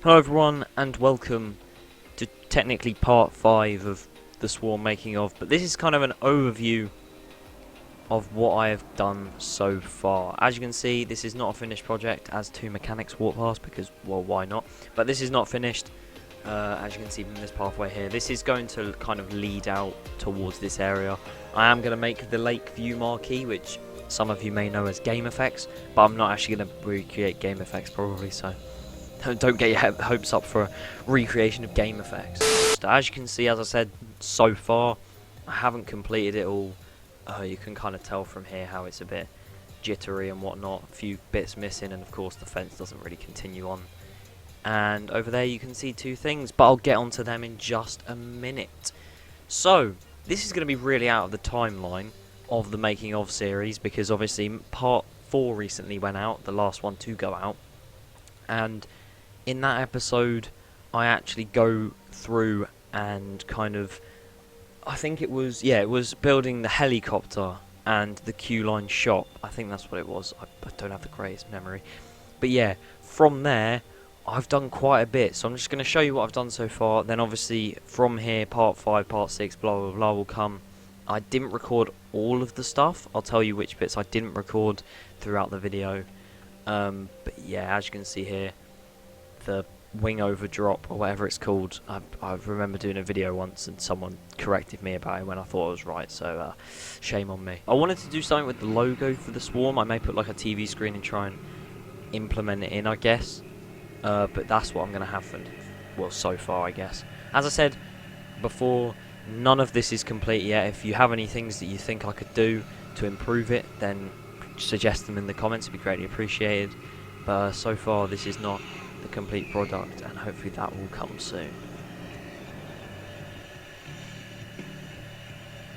Hello everyone and welcome to technically part 5 of the Swarm making of, but this is kind of an overview of what I have done so far. As you can see, this is not a finished project as two mechanics walk past because, well, why not? But this is not finished, as you can see from this pathway here. This is going to kind of lead out towards this area. I am going to make the Lakeview Marquee, which some of you may know as game effects, but I'm not actually going to recreate game effects probably, so don't get your hopes up for a recreation of game effects. As you can see, as I said, so far, I haven't completed it all. You can kind of tell from here how it's a bit jittery and whatnot. A few bits missing, and of course the fence doesn't really continue on. And over there you can see two things, but I'll get onto them in just a minute. So, this is going to be really out of the timeline of the making of series, because obviously part 4 recently went out, the last one to go out. And in that episode, I actually go through and kind of, I think it was building the helicopter and the Q-Line shop. I think that's what it was. I don't have the greatest memory. But yeah, from there, I've done quite a bit. So I'm just going to show you what I've done so far. Then obviously, from here, part 5, part 6, blah, blah, blah will come. I didn't record all of the stuff. I'll tell you which bits I didn't record throughout the video. But yeah, as you can see here, the wing over drop or whatever it's called, I remember doing a video once and someone corrected me about it when I thought I was right, so shame on me. I wanted to do something with the logo for the Swarm. I may put like a TV screen and try and implement it in, I guess, but that's what I'm going to have for, well, so far, I guess. As I said before, none of this is complete yet. If you have any things that you think I could do to improve it, then suggest them in the comments. It'd be greatly appreciated. But so far, this is not the complete product, and hopefully that will come soon.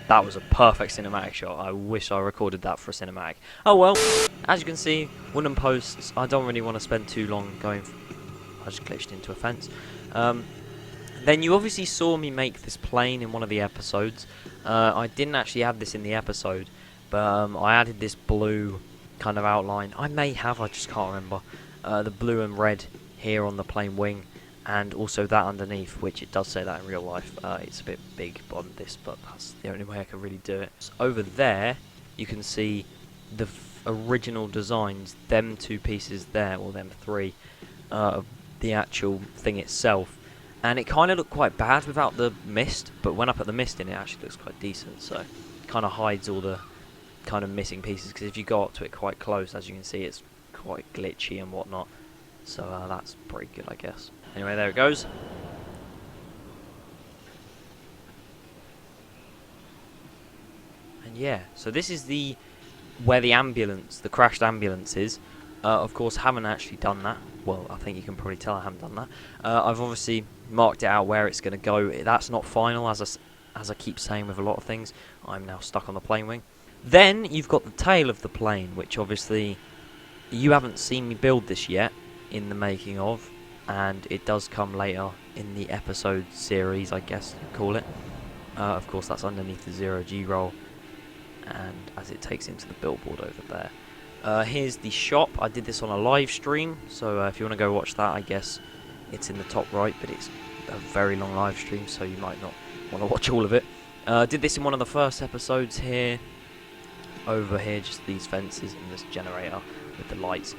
That was a perfect cinematic shot. I wish I recorded that for a cinematic. Oh well, as you can see, wooden posts. I don't really want to spend too long going. I just glitched into a fence. Then you obviously saw me make this plane in one of the episodes. I didn't actually add this in the episode, but I added this blue kind of outline. I may have, I just can't remember. The blue and red here on the plane wing, and also that underneath, which it does say that in real life. It's a bit big on this, but that's the only way I can really do it. So over there, you can see the original designs, them two pieces there, or them three, of the actual thing itself. And it kind of looked quite bad without the mist, but when I put the mist in, it actually looks quite decent. So it kind of hides all the kind of missing pieces, because if you go up to it quite close, as you can see, it's quite glitchy and whatnot. So that's pretty good, I guess. Anyway, there it goes. And yeah, so this is where the ambulance, the crashed ambulance is. Of course, haven't actually done that. Well, I think you can probably tell I haven't done that. I've obviously marked it out where it's going to go. That's not final, as I keep saying with a lot of things. I'm now stuck on the plane wing. Then you've got the tail of the plane, which obviously you haven't seen me build this yet in the making of, and it does come later in the episode series, I guess you call it. Of course, that's underneath the 0G roll, and as it takes into the billboard over there. Here's the shop. I did this on a live stream, so if you want to go watch that, I guess it's in the top right, but it's a very long live stream, so you might not want to watch all of it. Did this in one of the first episodes here. Over here, just these fences and this generator with the lights.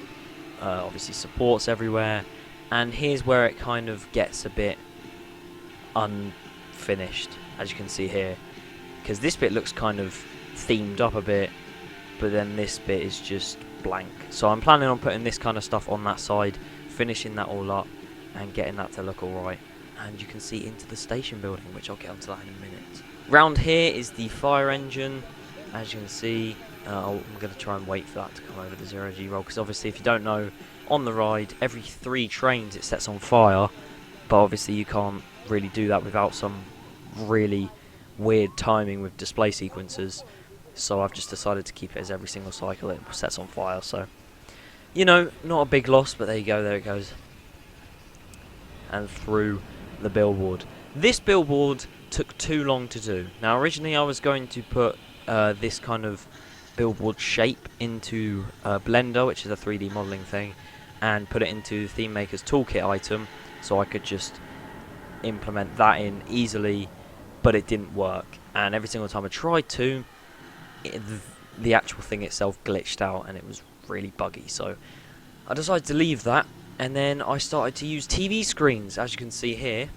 Obviously supports everywhere, and here's where it kind of gets a bit unfinished, as you can see here, because this bit looks kind of themed up a bit, but then this bit is just blank. So I'm planning on putting this kind of stuff on that side, finishing that all up and getting that to look alright. And you can see into the station building, which I'll get onto that in a minute. Round here is the fire engine. As you can see, I'm going to try and wait for that to come over the 0G roll, because obviously, if you don't know, on the ride, every 3 trains it sets on fire, but obviously you can't really do that without some really weird timing with display sequences, so I've just decided to keep it as every single cycle it sets on fire. So, you know, not a big loss, but there you go, there it goes. And through the billboard. This billboard took too long to do. Now, originally I was going to put this kind of billboard shape into Blender, which is a 3D modeling thing, and put it into Theme Maker's toolkit item, so I could just implement that in easily, but it didn't work. And every single time I tried to, the actual thing itself glitched out, and it was really buggy. So I decided to leave that, and then I started to use TV screens. As you can see here,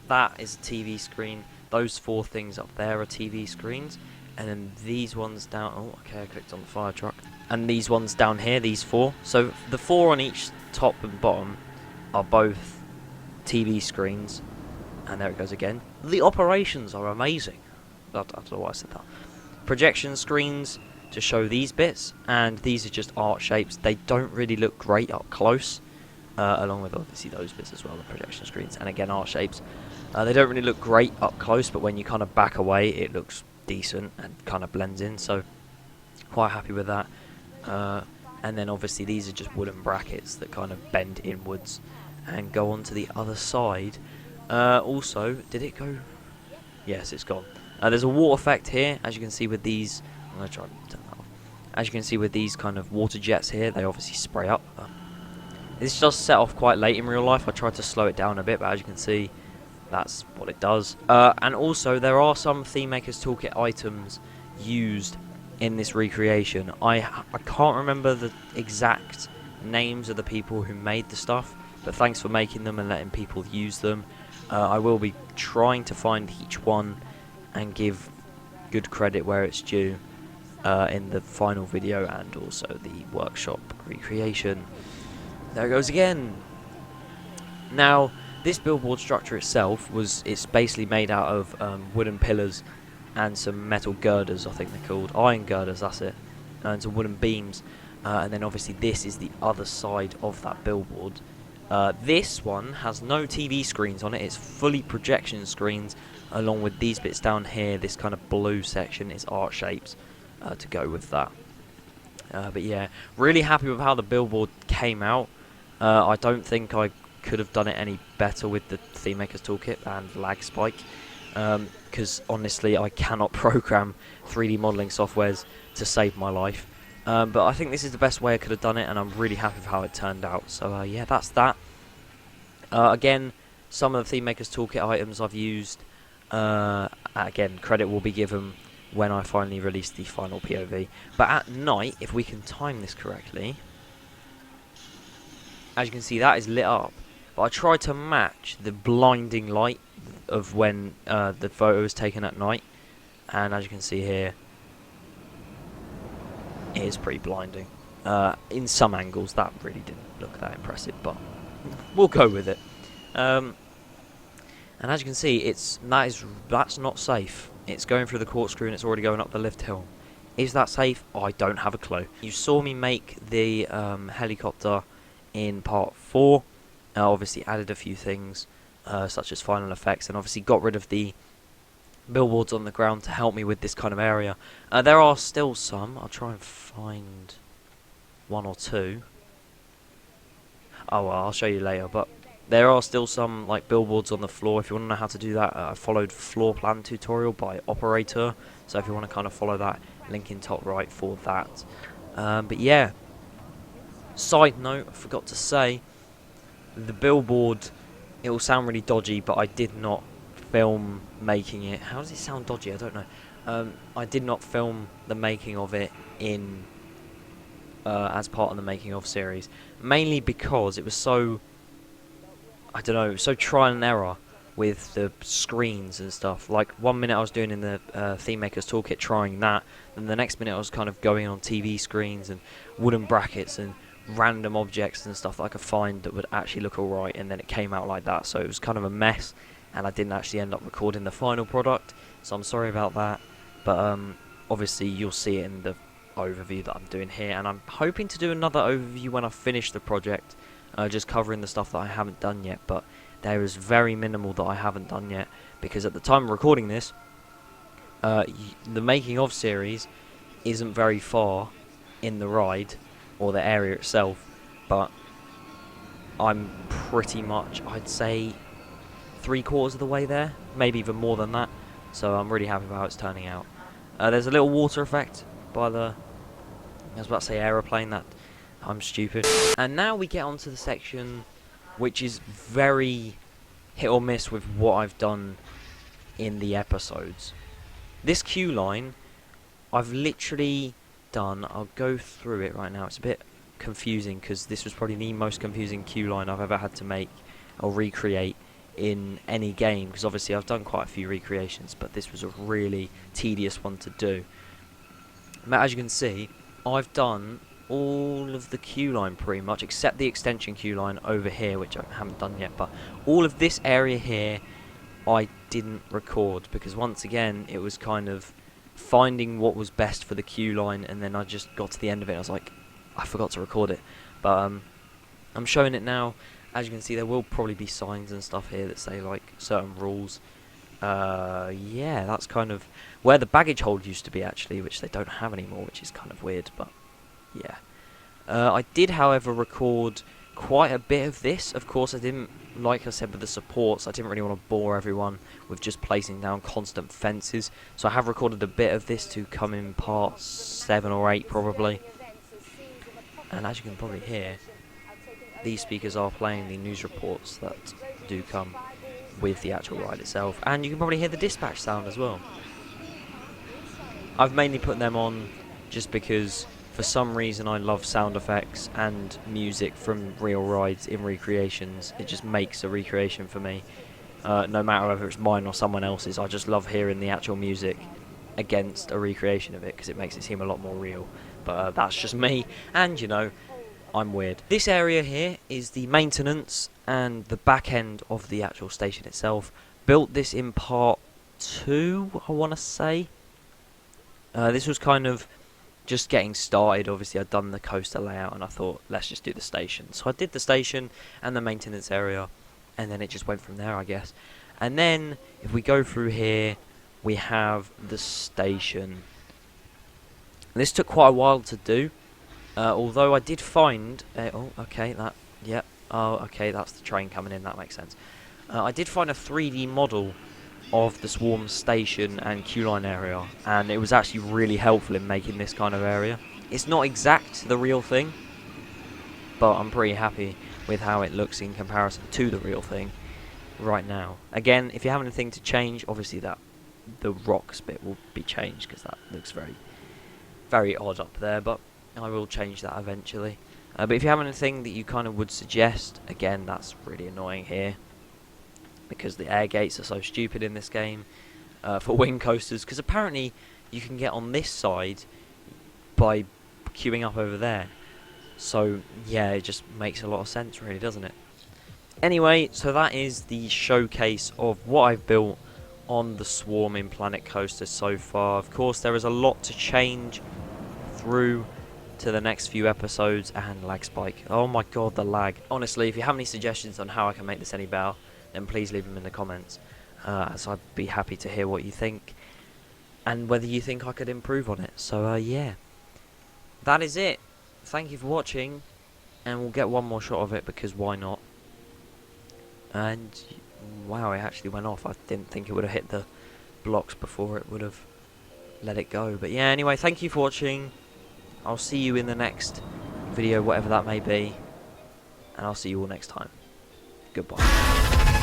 that is a TV screen. Those 4 things up there are TV screens, and then these ones down. Oh, okay, I clicked on the fire truck. And these ones down here, these 4. So the 4 on each top and bottom are both TV screens. And there it goes again. The operations are amazing. I don't know why I said that. Projection screens to show these bits, and these are just art shapes. They don't really look great up close, along with obviously those bits as well, the projection screens, and again art shapes. They don't really look great up close, but when you kind of back away, it looks decent and kind of blends in. So quite happy with that. And then obviously these are just wooden brackets that kind of bend inwards and go on to the other side. Also, did it go? Yes, it's gone. There's a water effect here, as you can see with these. I'm going to try and turn that off. As you can see with these kind of water jets here, they obviously spray up. This does set off quite late in real life. I tried to slow it down a bit, but as you can see, that's what it does. And also, there are some Theme Maker's Toolkit items used in this recreation. I can't remember the exact names of the people who made the stuff, but thanks for making them and letting people use them. I will be trying to find each one and give good credit where it's due in the final video and also the workshop recreation. There it goes again. Now, this billboard structure itself it's basically made out of wooden pillars and some metal girders, I think they're called. Iron girders, that's it. And some wooden beams. And then obviously this is the other side of that billboard. This one has no TV screens on it. It's fully projection screens, along with these bits down here. This kind of blue section is art shapes to go with that. But yeah, really happy with how the billboard came out. I don't think I could have done it any better with the Theme Maker's Toolkit and lag spike, because honestly I cannot program 3D modelling softwares to save my life. But I think this is the best way I could have done it, and I'm really happy with how it turned out. So yeah, that's that. Again, some of the Theme Maker's Toolkit items I've used. Again, credit will be given when I finally release the final POV. But at night, if we can time this correctly, as you can see, that is lit up. But I tried to match the blinding light of when the photo was taken at night, and as you can see here, it is pretty blinding. In some angles, that really didn't look that impressive, but we'll go with it. And as you can see, that's not safe. It's going through the corkscrew and it's already going up the lift hill. Is that safe? I don't have a clue. You saw me make the helicopter in part 4. Obviously added a few things, such as final effects, and obviously got rid of the billboards on the ground to help me with this kind of area. There are still some. I'll try and find 1 or 2. Oh well, I'll show you later, but there are still some like billboards on the floor. If you want to know how to do that, I followed floor plan tutorial by Operator, so if you want to kind of follow that, link in top right for that. But yeah, side note, I forgot to say, the billboard, it will sound really dodgy, but I did not film making it. How does it sound dodgy? I don't know. I did not film the making of it in as part of the making of series, mainly because it was so, I don't know, so trial and error with the screens and stuff. Like 1 minute I was doing in the Theme Maker's Toolkit, trying that, and the next minute I was kind of going on TV screens and wooden brackets and random objects and stuff that I could find that would actually look alright, and then it came out like that. So it was kind of a mess, and I didn't actually end up recording the final product, so I'm sorry about that. But obviously you'll see it in the overview that I'm doing here, and I'm hoping to do another overview when I finish the project, just covering the stuff that I haven't done yet. But there is very minimal that I haven't done yet, because at the time of recording this, the making of series isn't very far in the ride or the area itself, but I'm pretty much, I'd say, 3/4 of the way there, maybe even more than that. So I'm really happy with how it's turning out. There's a little water effect by the, I was about to say aeroplane, that I'm stupid. And now we get onto the section which is very hit or miss with what I've done in the episodes. This queue line, I've literally done, I'll go through it right now, it's a bit confusing because this was probably the most confusing queue line I've ever had to make or recreate in any game, because obviously I've done quite a few recreations, but this was a really tedious one to do. But as you can see, I've done all of the queue line pretty much, except the extension queue line over here, which I haven't done yet, but all of this area here I didn't record, because once again it was kind of finding what was best for the queue line, and then I just got to the end of it and I was like, I forgot to record it. But I'm showing it now. As you can see, there will probably be signs and stuff here that say like certain rules. Yeah, that's kind of where the baggage hold used to be actually, which they don't have anymore, which is kind of weird, but yeah. I did, however, record quite a bit of this. Of course, I didn't, like I said, with the supports, I didn't really want to bore everyone with just placing down constant fences. So I have recorded a bit of this to come in part 7 or 8 probably. And as you can probably hear, these speakers are playing the news reports that do come with the actual ride itself. And you can probably hear the dispatch sound as well. I've mainly put them on just because for some reason I love sound effects and music from real rides in recreations. It just makes a recreation for me. No matter whether it's mine or someone else's, I just love hearing the actual music against a recreation of it because it makes it seem a lot more real. But that's just me, and you know, I'm weird. This area here is the maintenance and the back end of the actual station itself. Built this in part 2, I want to say. This was kind of just getting started. Obviously I'd done the coaster layout and I thought, let's just do the station. So I did the station and the maintenance area, and then it just went from there, I guess. And then if we go through here, we have the station. This took quite a while to do. Although I did find... oh, okay, that... Yep. Oh, okay, that's the train coming in. That makes sense. I did find a 3D model of the Swarm station and queue line area, and it was actually really helpful in making this kind of area. It's not exact the real thing, but I'm pretty happy with how it looks in comparison to the real thing right now. Again, if you have anything to change, obviously that the rocks bit will be changed because that looks very, very odd up there, but I will change that eventually. But if you have anything that you kind of would suggest, again, that's really annoying here because the air gates are so stupid in this game for wing coasters, because apparently you can get on this side by queuing up over there. So yeah, it just makes a lot of sense really, doesn't it? Anyway, so that is the showcase of what I've built on the Swarm in Planet Coaster so far. Of course, there is a lot to change through to the next few episodes, and lag spike. Oh my god, the lag. Honestly, if you have any suggestions on how I can make this any better, then please leave them in the comments, as I'd be happy to hear what you think and whether you think I could improve on it. So yeah, that is it. Thank you for watching, and we'll get one more shot of it because why not. And wow, it actually went off. I didn't think it would have hit the blocks before it would have let it go. But yeah, anyway, thank you for watching. I'll see you in the next video, whatever that may be, and I'll see you all next time. Goodbye.